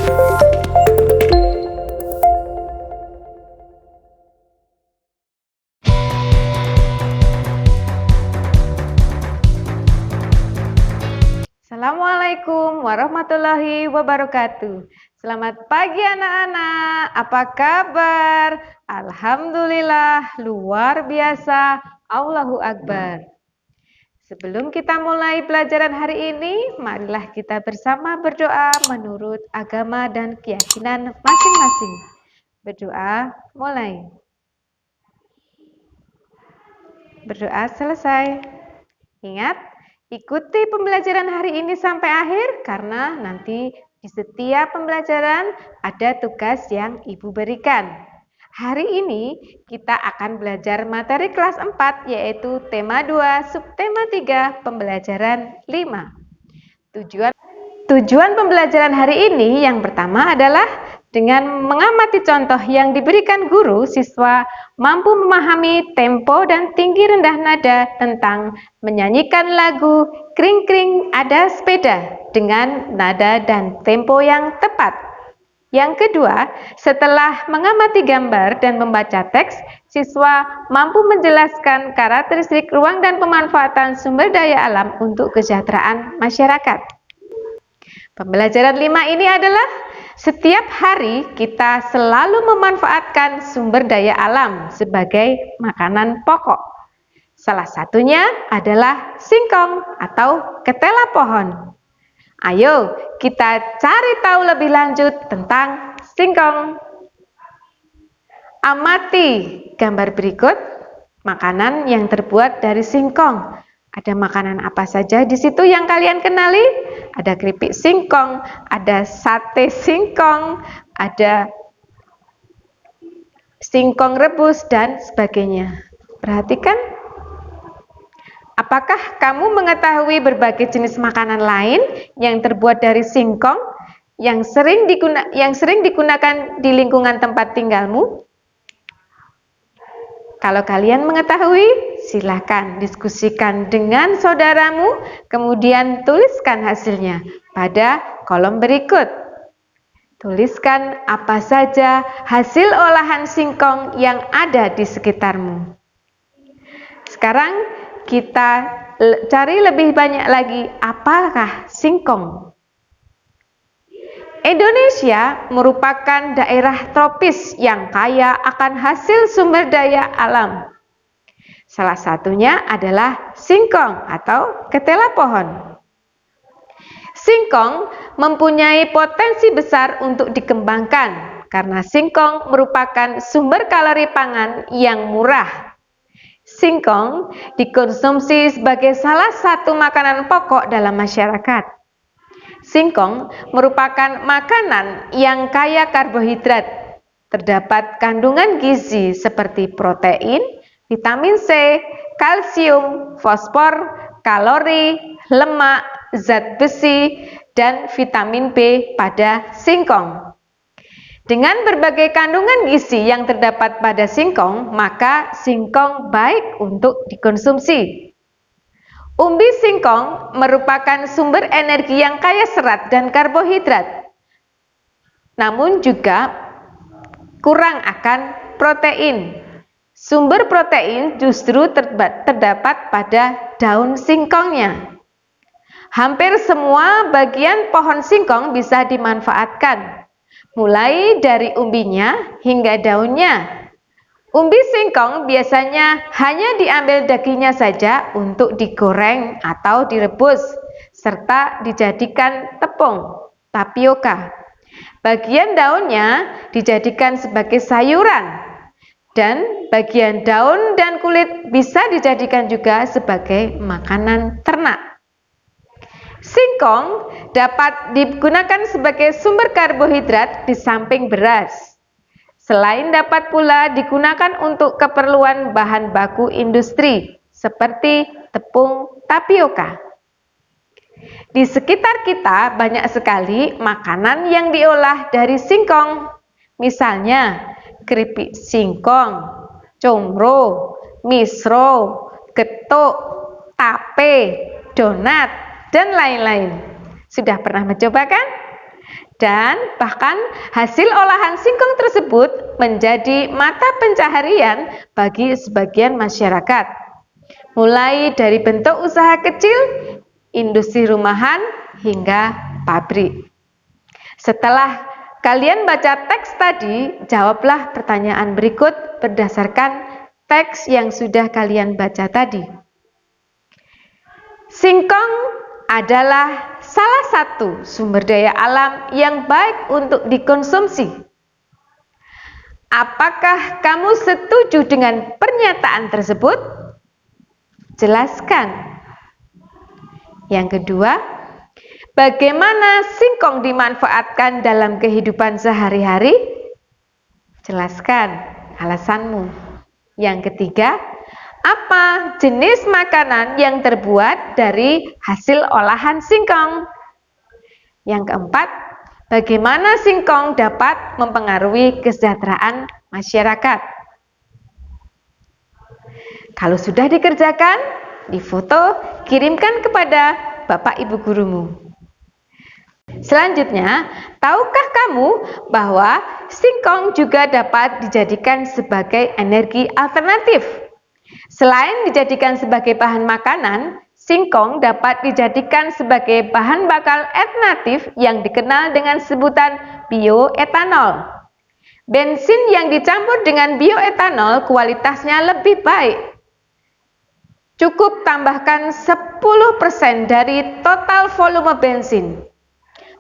Assalamualaikum warahmatullahi wabarakatuh. Selamat pagi anak-anak, apa kabar? Alhamdulillah, luar biasa, Allahu Akbar. Sebelum kita mulai pelajaran hari ini, marilah kita bersama berdoa menurut agama dan keyakinan masing-masing. Berdoa mulai. Berdoa selesai. Ingat, ikuti pembelajaran hari ini sampai akhir karena nanti di setiap pembelajaran ada tugas yang Ibu berikan. Hari ini kita akan belajar materi kelas 4 yaitu tema 2, subtema 3, pembelajaran 5. Tujuan pembelajaran hari ini yang pertama adalah dengan mengamati contoh yang diberikan guru, siswa mampu memahami tempo dan tinggi rendah nada tentang menyanyikan lagu Kring Kring Ada Sepeda dengan nada dan tempo yang tepat. Yang kedua, setelah mengamati gambar dan membaca teks, siswa mampu menjelaskan karakteristik ruang dan pemanfaatan sumber daya alam untuk kesejahteraan masyarakat. Pembelajaran 5 ini adalah setiap hari kita selalu memanfaatkan sumber daya alam sebagai makanan pokok. Salah satunya adalah singkong atau ketela pohon. Ayo kita cari tahu lebih lanjut tentang singkong. Amati gambar berikut makanan yang terbuat dari singkong. Ada makanan apa saja di situ yang kalian kenali? Ada keripik singkong, ada sate singkong, ada singkong rebus dan sebagainya. Perhatikan. Apakah kamu mengetahui berbagai jenis makanan lain yang terbuat dari singkong yang sering digunakan di lingkungan tempat tinggalmu? Kalau kalian mengetahui, silakan diskusikan dengan saudaramu, kemudian tuliskan hasilnya pada kolom berikut. Tuliskan apa saja hasil olahan singkong yang ada di sekitarmu. Sekarang kita cari lebih banyak lagi, apakah singkong? Indonesia merupakan daerah tropis yang kaya akan hasil sumber daya alam. Salah satunya adalah singkong atau ketela pohon. Singkong mempunyai potensi besar untuk dikembangkan karena singkong merupakan sumber kalori pangan yang murah. Singkong dikonsumsi sebagai salah satu makanan pokok dalam masyarakat. Singkong merupakan makanan yang kaya karbohidrat. Terdapat kandungan gizi seperti protein, vitamin C, kalsium, fosfor, kalori, lemak, zat besi, dan vitamin B pada singkong. Dengan berbagai kandungan gizi yang terdapat pada singkong, maka singkong baik untuk dikonsumsi. Umbi singkong merupakan sumber energi yang kaya serat dan karbohidrat, namun juga kurang akan protein. Sumber protein justru terdapat pada daun singkongnya. Hampir semua bagian pohon singkong bisa dimanfaatkan, mulai dari umbinya hingga daunnya. Umbi singkong biasanya hanya diambil dagingnya saja untuk digoreng atau direbus, serta dijadikan tepung, tapioka. Bagian daunnya dijadikan sebagai sayuran, dan bagian daun dan kulit bisa dijadikan juga sebagai makanan ternak. Singkong dapat digunakan sebagai sumber karbohidrat di samping beras. Selain dapat pula digunakan untuk keperluan bahan baku industri seperti tepung tapioka. Di sekitar kita banyak sekali makanan yang diolah dari singkong. Misalnya keripik singkong, comro, misro, getuk, tape, donat, dan lain-lain. Sudah pernah mencoba kan? Dan bahkan hasil olahan singkong tersebut menjadi mata pencaharian bagi sebagian masyarakat. Mulai dari bentuk usaha kecil, industri rumahan, hingga pabrik. Setelah kalian baca teks tadi, jawablah pertanyaan berikut berdasarkan teks yang sudah kalian baca tadi. Singkong adalah salah satu sumber daya alam yang baik untuk dikonsumsi. Apakah kamu setuju dengan pernyataan tersebut? Jelaskan. Yang kedua, bagaimana singkong dimanfaatkan dalam kehidupan sehari-hari? Jelaskan alasanmu. Yang ketiga, apa jenis makanan yang terbuat dari hasil olahan singkong? Yang keempat, bagaimana singkong dapat mempengaruhi kesejahteraan masyarakat? Kalau sudah dikerjakan, difoto, kirimkan kepada Bapak Ibu gurumu. Selanjutnya, tahukah kamu bahwa singkong juga dapat dijadikan sebagai energi alternatif? Selain dijadikan sebagai bahan makanan, singkong dapat dijadikan sebagai bahan bakar alternatif yang dikenal dengan sebutan bioetanol. Bensin yang dicampur dengan bioetanol kualitasnya lebih baik. Cukup tambahkan 10% dari total volume bensin.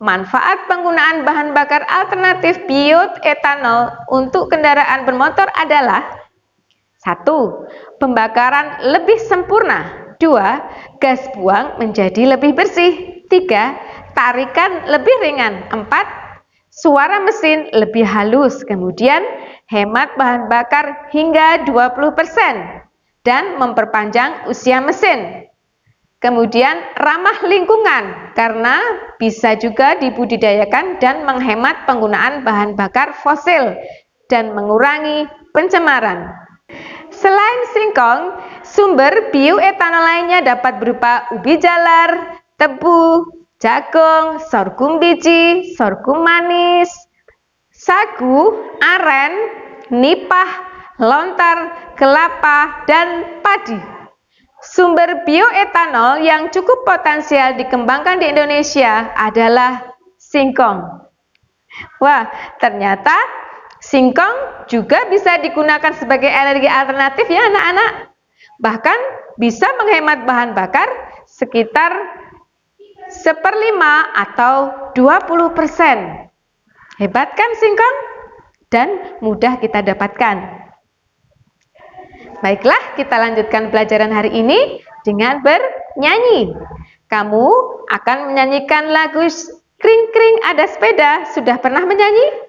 Manfaat penggunaan bahan bakar alternatif bioetanol untuk kendaraan bermotor adalah: 1. Pembakaran lebih sempurna. 2. Gas buang menjadi lebih bersih. 3. Tarikan lebih ringan. 4. Suara mesin lebih halus. Kemudian hemat bahan bakar hingga 20% dan memperpanjang usia mesin. Kemudian ramah lingkungan karena bisa juga dibudidayakan dan menghemat penggunaan bahan bakar fosil dan mengurangi pencemaran. Selain singkong, sumber bioetanol lainnya dapat berupa ubi jalar, tebu, jagung, sorghum biji, sorghum manis, sagu, aren, nipah, lontar, kelapa, dan padi. Sumber bioetanol yang cukup potensial dikembangkan di Indonesia adalah singkong. Wah, ternyata singkong juga bisa digunakan sebagai energi alternatif ya anak-anak. Bahkan bisa menghemat bahan bakar sekitar 1/5 atau 20%. Hebat kan singkong? Dan mudah kita dapatkan. Baiklah, kita lanjutkan pelajaran hari ini dengan bernyanyi. Kamu akan menyanyikan lagu Kring Kring Ada Sepeda. Sudah pernah menyanyi?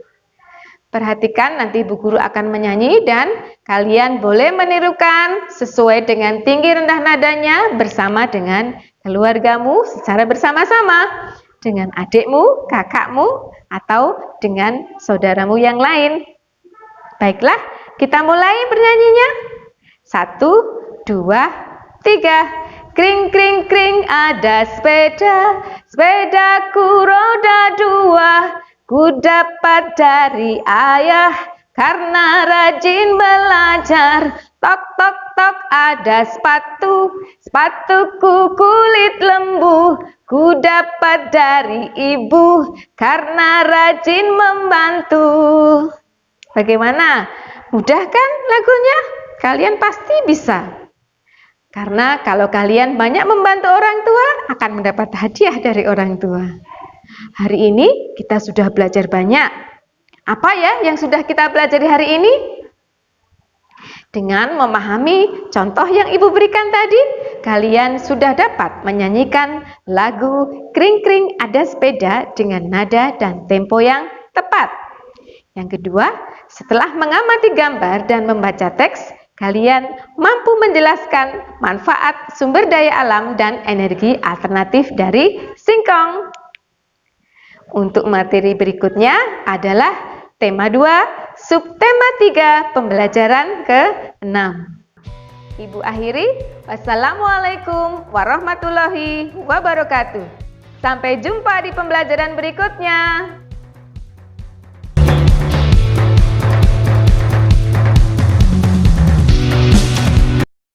Perhatikan, nanti Bu Guru akan menyanyi dan kalian boleh menirukan sesuai dengan tinggi rendah nadanya bersama dengan keluargamu secara bersama-sama, dengan adikmu, kakakmu, atau dengan saudaramu yang lain. Baiklah, kita mulai bernyanyinya. 1, 2, 3. Kring kring kring ada sepeda, sepedaku roda 2. Ku dapat dari ayah karena rajin belajar. Tok tok tok ada sepatu, sepatuku kulit lembu. Ku dapat dari ibu karena rajin membantu. Bagaimana? Mudah kan lagunya? Kalian pasti bisa. Karena kalau kalian banyak membantu orang tua, akan mendapat hadiah dari orang tua. Hari ini kita sudah belajar banyak. Apa ya yang sudah kita pelajari hari ini? Dengan memahami contoh yang Ibu berikan tadi, kalian sudah dapat menyanyikan lagu Kring Kring Ada Sepeda dengan nada dan tempo yang tepat. Yang kedua, setelah mengamati gambar dan membaca teks, kalian mampu menjelaskan manfaat sumber daya alam dan energi alternatif dari singkong. Untuk materi berikutnya adalah tema 2, subtema 3, pembelajaran ke-6. Ibu akhiri, wassalamualaikum warahmatullahi wabarakatuh. Sampai jumpa di pembelajaran berikutnya.